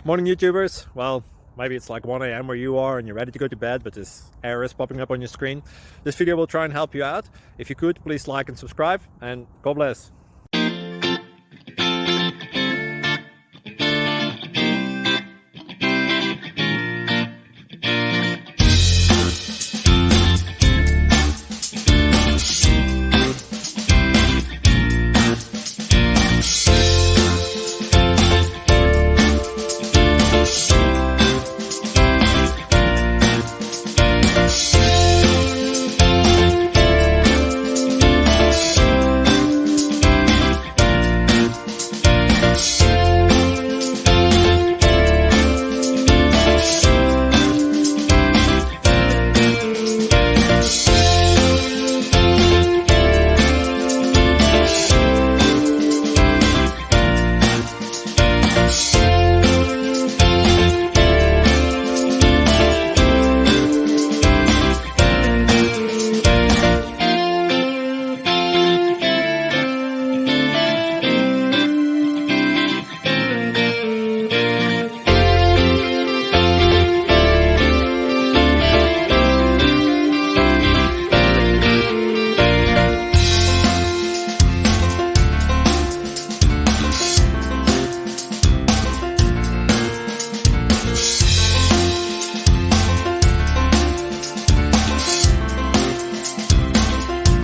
Morning, YouTubers. Well, maybe it's like 1 a.m. where you are and you're ready to go to bed, but this error is popping up on your screen. This video will try and help you out. If you could, please like and subscribe, and God bless.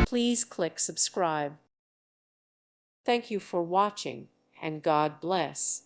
Please click subscribe. Thank you for watching, and God bless.